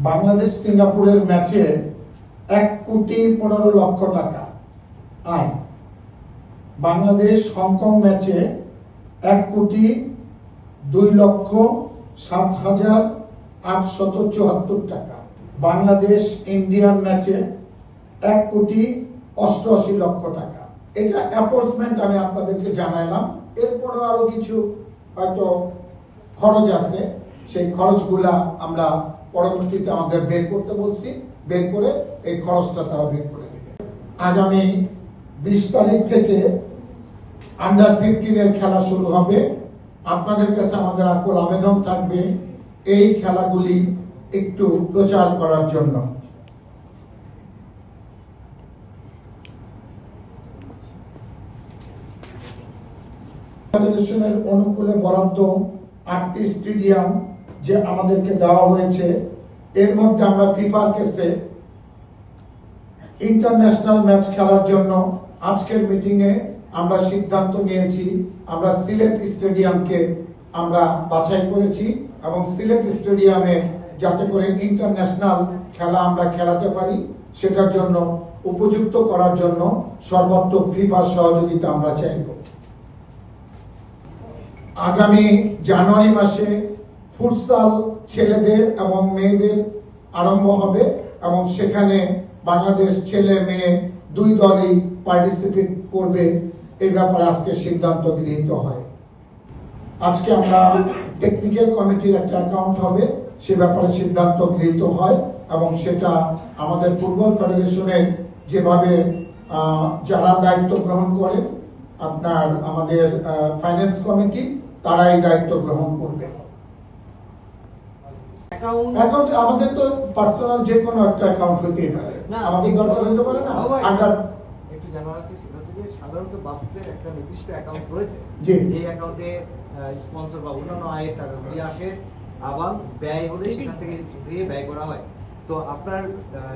বাংলাদেশ সিঙ্গাপুরের ম্যাচে 1,15,00,000 টাকা আয়। বাংলাদেশ হংকং ম্যাচে 1,02,07,874 টাকা। বাংলাদেশ ইন্ডিয়ার ম্যাচে 1,88,00,000 টাকা। এটা অ্যাপ্রক্সিমেট আমি আপনাদেরকে জানাইলাম। এরপরে আরো কিছু হয়তো খরচ আছে, সেই খরচগুলা আমরা পরবর্তীতে আমাদের বের করতে বলছি, বের করে এই খরচটা তারা বের করে দেবে। আগামী 20 তারিখ থেকে আন্ডার 15 এর খেলা শুরু হবে। আপনাদের কাছে আমাদের আকুল আবেদন থাকবে এই খেলাগুলি একটু প্রচার করার জন্য। ফেডারেশনের অনুকূলে বরাদ্দ 8টি স্টেডিয়াম যে আমাদেরকে দেওয়া হয়েছে, এর মধ্যে আমরা ফিফার কাছে ইন্টারন্যাশনাল ম্যাচ খেলার জন্য আজকের মিটিং এ আমরা সিদ্ধান্ত নিয়েছি। আমরা সিলেট স্টেডিয়ামকে আমরা বাছাই করেছি এবং সিলেট স্টেডিয়ামে যাতে করে ইন্টারন্যাশনাল খেলা আমরা খেলাতে পারি, সেটার জন্য উপযুক্ত করার জন্য সর্বাত্মক ফিফার সহযোগিতা আমরা চাইব। আগামী জানুয়ারি মাসে ফুটসাল ছেলেদের এবং মেয়েদের আরম্ভ হবে এবং সেখানে বাংলাদেশ ছেলে মেয়ে দুই দলই পার্টিসিপেট করবে। এই ব্যাপারে আজকে সিদ্ধান্ত গৃহীত হয়। আজকে আমরা টেকনিক্যাল কমিটির একটা অ্যাকাউন্ট হবে, সে ব্যাপারে সিদ্ধান্ত গৃহীত হয় এবং সেটা আমাদের ফুটবল ফেডারেশনের যেভাবে যারা দায়িত্ব গ্রহণ করে, আপনার আমাদের ফাইন্যান্স কমিটি, তারাই দায়িত্ব গ্রহণ করবে। অ্যাকাউন্ট আমাদের তো পার্সোনাল যে কোনো একটা অ্যাকাউন্ট হতেই পারে, আমাদের দরকার হতে পারে না। আন্ডার একটু জানা আছে সেটা থেকে সাধারণত বাফেটের একটা নির্দিষ্ট অ্যাকাউন্ট রয়েছে, যে অ্যাকাউন্টে স্পন্সর বা অন্যান্য আয়ের টাকাগুলি আসে, আবার ব্যয় হলে সেখান থেকে দিয়ে ব্যয় করা হয়। তো আপনার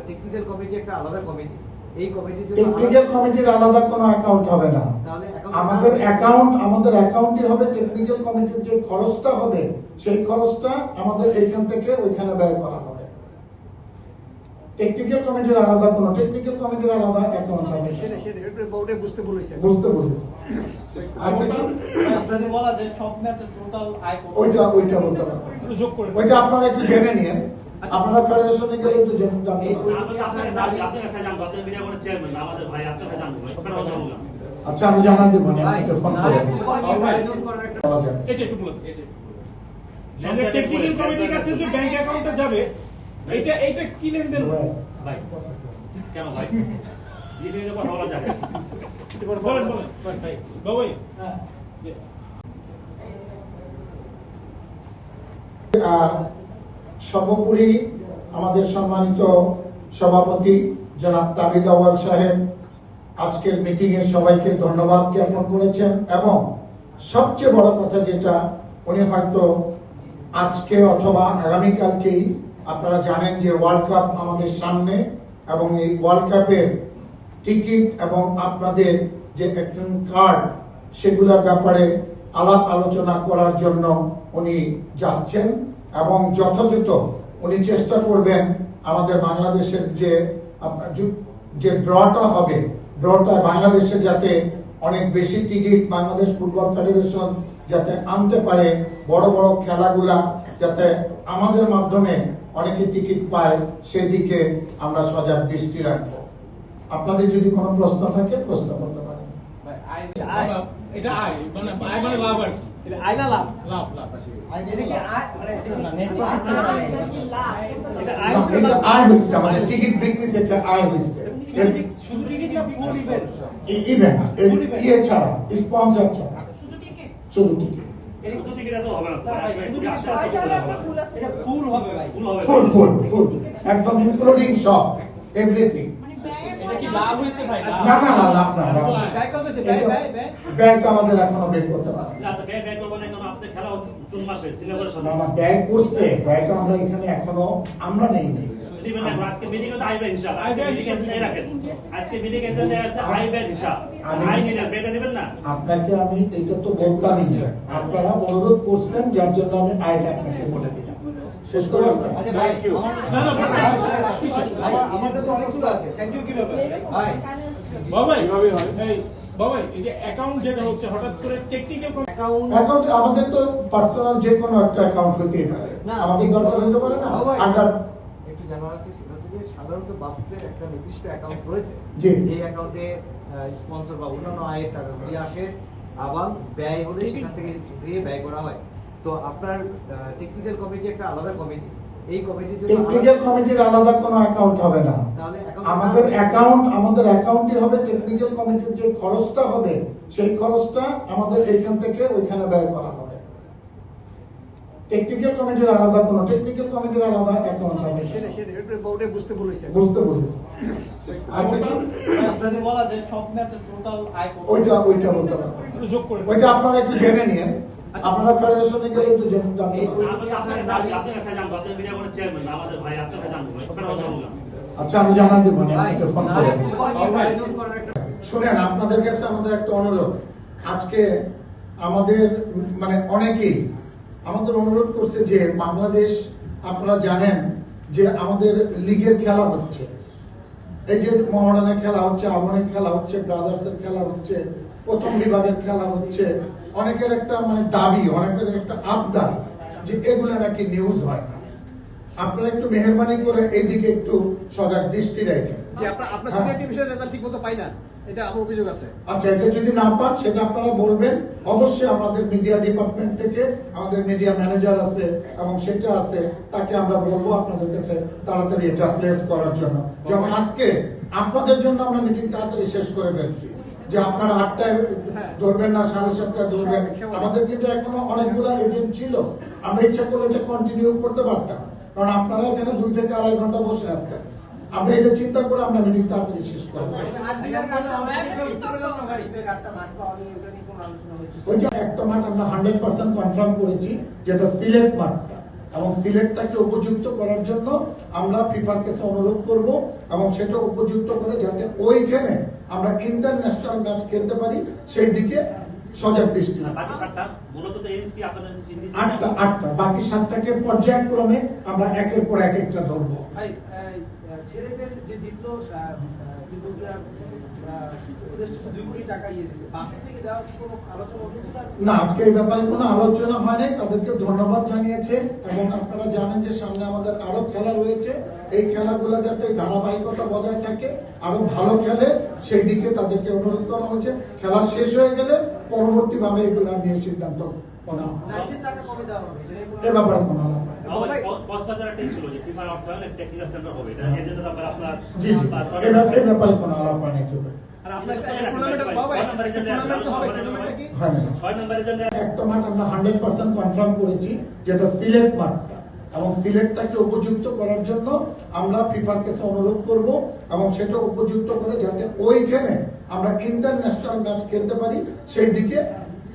টেকনিক্যাল কমিটি একটা আলাদা কমিটি, এই কমিটির জন্য টেকনিক্যাল কমিটির আলাদা কোনো অ্যাকাউন্ট হবে না। আমাদের অ্যাকাউন্টই হবে টেকনিক্যাল কমিটির যে খরচটা হবে, সেই খরচটা আমাদের এইখান থেকে ওইখানে ব্যয় করা হবে। টেকনিক্যাল কমিটির আলাদা অ্যাকাউন্ট হবে। বুঝতে বলেছেন। আর কিছু যদি বলা যায় সব ম্যাচের টোটাল আয় কত, ওইটা বলতে পারবো, যোগ করে ওইটা আপনারা একটু জেনে নিন। আপনারা ফেডারেশনে গেলে একটু জানতে আচ্ছা, আমি জানা দেবো। টেকনিক্যাল কমিটির কাছে যে ব্যাংক অ্যাকাউন্টে যাবে, এইটা কি লেনদেন ভাই? কেন ভাই দিনের কথা বলা যাবে? বলেন ভাই বাবুই। সর্বোপরি আমাদের সম্মানিত সভাপতি জনাব তাবিদ আউয়াল সাহেব আজকের মিটিং এ সবাইকে ধন্যবাদ জ্ঞাপন করেছেন এবং সবচেয়ে বড় কথা যেটা, উনি হয়তো আজকে অথবা আগামীকালকেই, আপনারা জানেন যে ওয়ার্ল্ড কাপ আমাদের সামনে এবং এই ওয়ার্ল্ড কাপের টিকিট এবং আপনাদের যে একজন কার্ড, সেগুলোর ব্যাপারে আলাপ আলোচনা করার জন্য উনি যাচ্ছেন এবং যথাযথ উনি চেষ্টা করবেন আমাদের বাংলাদেশের যে ড্রটা হবে, ড্রটা বাংলাদেশে যাতে অনেক বেশি টিকিট বাংলাদেশ ফুটবল ফেডারেশন যাতে আনতে পারে, বড় বড় খেলাগুলা যাতে আমাদের মাধ্যমে অনেকে টিকিট পায়, সেদিকে আমরা সজাগ দৃষ্টি রাখবো। আপনাদের যদি কোনো প্রশ্ন থাকে প্রশ্ন করতে পারেন। এটা আয় মানে লাভ আর কি? এটা আয় না লাভ? লাভ আয় হয়েছে, আমাদের টিকিট বিক্রি থেকে আয় হয়েছে। শুধু টিকিট না ফুল ইভেন্ট? ইভেন্ট ছাড়া, স্পন্সর ছাড়া, শুধু টিকিট। ফুল হবে ভাই, ফুল একদম ইনক্লুডিং সব এভরিথিং। লাভ হয়েছে ভাই? না, লাভ না। ব্যয় তো আমাদের এখনো বের করতে পারি না। ব্যয় করছে, ব্যয়টা আমরা এখানে এখনো আমরা নেই। আপনাকে আমি এটা তো বলতামই, আপনারা অনুরোধ করছেন, যার জন্য আমি আয়টা আপনাকে বলে দিলাম। শেষ করে আসছেন? আচ্ছা ভাই, না, না, আমাদের তো অনেকগুলো আছে। থ্যাংক ইউ কিভাবে? ভাই, বাবাই বাবাই এই যে অ্যাকাউন্ট যেটা হচ্ছে হঠাৎ করে টেকনিক্যাল অ্যাকাউন্ট অ্যাকাউন্ট আমাদের তো পার্সোনাল যে কোনো একটা অ্যাকাউন্ট হতেই পারে, না, আমাদের দরকার হতে পারে না বাবাই, আন্ডার একটু জানার আছে সেটা হচ্ছে যে সাধারণত বাফেটের একটা নির্দিষ্ট অ্যাকাউন্ট রয়েছে জি। যে অ্যাকাউন্টে স্পন্সর বা অন্যান্য আয়ের টাকাগুলি আসে, আবার ব্যয় হলে সেখান থেকে দিয়ে ব্যয় করা হয়। তো আপনার টেকনিক্যাল কমিটি একটা আলাদা কমিটি, এই কমিটির জন্য টেকনিক্যাল কমিটির আলাদা কোনো অ্যাকাউন্ট হবে না। তাহলে আমাদের অ্যাকাউন্টই হবে, টেকনিক্যাল কমিটির যে খরচটা হবে সেই খরচটা আমাদের এইখান থেকে ওইখানে ব্যয় করা হবে। টেকনিক্যাল কমিটির আলাদা অ্যাকাউন্ট হবে না। বুঝতে বলেছি। আর কিছু যদি বলা যায় সব ম্যাচের টোটাল আয় কত? ওইটা বলতে পারবো। যোগ করে ওইটা আপনারা একটু জেনে নিন, আপনারা ফেডারেশনে গেলে একটু জানতে পারবেন। আচ্ছা, আমি জানাই দেবো না, আমাকে ফোন করে। আয়োজন করার একটা শোনেন, আপনাদের কাছে আমাদের একটা অনুরোধ। আজকে আমাদের মানে অনেকেই আমাদের অনুরোধ করছে যে বাংলাদেশ, আপনারা জানেন যে আমাদের লিগের খেলা হচ্ছে, এই যে মহারানের খেলা হচ্ছে, আমনের খেলা হচ্ছে, ব্রাদার্সের খেলা হচ্ছে, প্রথম বিভাগের খেলা হচ্ছে। অনেকের একটা মানে দাবি, অনেকের একটা আবদার যে এগুলো নাকি নিউজ হয় না। আপনারা একটু মেহরবানি করে এইদিকে একটু সজাগ দৃষ্টি রাখেন। যে আপনার সিনিয়র ডিভিশনের রেজাল্ট ঠিকমতো পাই না, এটা আমার অভিযোগ আছে। আচ্ছা, এটা যদি না পান সেটা আপনারা বলবেন। অবশ্যই আমাদের মিডিয়া ডিপার্টমেন্ট থেকে আমাদের মিডিয়া ম্যানেজার আছে এবং সেটা আছে, তাকে আমরা বলবো আপনাদের কাছে তাড়াতাড়ি এটা প্লেস করার জন্য। যেমন আজকে আপনাদের জন্য আমরা মিটিং তাড়াতাড়ি শেষ করে ফেলছি, যে আপনারা 8টায় ধরবেন না, 7:30টায় ধরবেন। আমাদের কিন্তু এখনো অনেকগুলো এজেন্ট ছিল, আমরা ইচ্ছা করলে এটা কন্টিনিউ করতে পারতাম, কারণ আপনারা এখানে 2 থেকে 2.5 ঘন্টা বসে আছেন। আমরা এটা চিন্তা করে আমরা মিটিং তাড়াতাড়ি শেষ করবো। ওই যে একটা মাঠ আমরা 100% কনফার্ম করেছি, যেটা সিলেট মাঠটা, এবং সিলেটটাকে উপযুক্ত করার জন্য আমরা ফিফার কাছে অনুরোধ করব, এবং সেটা উপযুক্ত করে যাতে ওইখানে আমরা ইন্টারন্যাশনাল ম্যাচ খেলতে পারি সেই দিকে সজাগ দৃষ্টি রাখবো। 8টা বাকি 7টাকে পর্যায়ক্রমে আমরা একের পর একটা ধরবো। ভাই, ছেলেদের যে জিতলো, কিন্তু উপদেষ্টা 2 কোটি টাকা ইয়ে দিছে, বাকি থেকে দেওয়ার কি কোনো আলোচনা হয়েছিল আজকে? না, আজকে এই ব্যাপারে কোনো আলোচনা হয়নি। তাদেরকে ধন্যবাদ জানিয়েছে, এবং আপনারা জানেন যে সামনে আমাদের আরো খেলা রয়েছে। এই খেলাগুলো যাতে ধারাবাহিকতা বজায় থাকে, আরো ভালো খেলে সেই দিকে তাদেরকে অনুরোধ করা হয়েছে। খেলা শেষ হয়ে গেলে পরবর্তীভাবে এগুলো নিয়ে সিদ্ধান্ত নেওয়া হবে। নারীদের টাকা কমে দেওয়া হবে, এটা নিয়ে কোনো এ ব্যাপারে কোনো আলাপ হয়নি। জি, এই ব্যাপারে কোনো আলাপ হয়নি। আর আপনার টুর্নামেন্টে বাবা টুর্নামেন্ট তো হবে, টুর্নামেন্টটা কি? একটা মাঠ আমরা 100% কনফার্ম করেছি, যেটা সিলেট মাঠটা, এবং সিলেটটাকে উপযুক্ত করার জন্য আমরা ফিফার কাছে অনুরোধ করব, এবং সেটা উপযুক্ত করে যাতে ওইখানে আমরা ইন্টারন্যাশনাল ম্যাচ খেলতে পারি সেই দিকে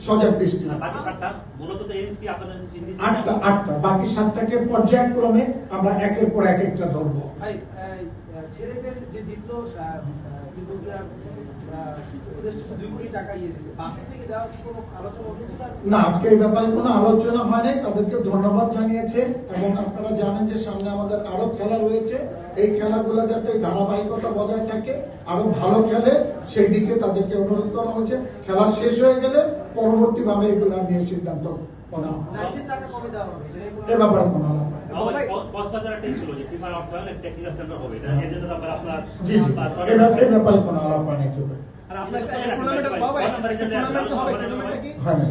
সজাগ দৃষ্টি রাখবো। 8টা বাকি 7টাকে পর্যায়ক্রমে আমরা একের পর একটা ধরবো। ভাই, ছেলেদের যে জিতলো, কিন্তু উপদেষ্টা 2 কোটি টাকা ইয়ে দিছে, বাকি থেকে দেওয়ার কি কোনো আলোচনা হয়েছিল আজকে? না, আজকে এই ব্যাপারে কোনো আলোচনা হয়নি। তাদেরকে ধন্যবাদ জানিয়েছে, এবং আপনারা জানেন যে সামনে আমাদের আরো খেলা রয়েছে। এই খেলাগুলো যাতে ধারাবাহিকতা বজায় থাকে, আরো ভালো খেলে সেই দিকে তাদেরকে অনুরোধ করা হয়েছে। খেলা শেষ হয়ে গেলে পরবর্তীভাবে এগুলো নিয়ে সিদ্ধান্ত নেওয়া হবে। নারীদের টাকা কমে দেওয়া হবে, এটা নিয়ে কোনো এ ব্যাপারে কোনো আলাপ হয়নি। জি, এই ব্যাপারে কোনো আলাপ হয়নি। আর আপনার টুর্নামেন্টে বাবা টুর্নামেন্ট তো হবে, টুর্নামেন্টটা কি? হয় না।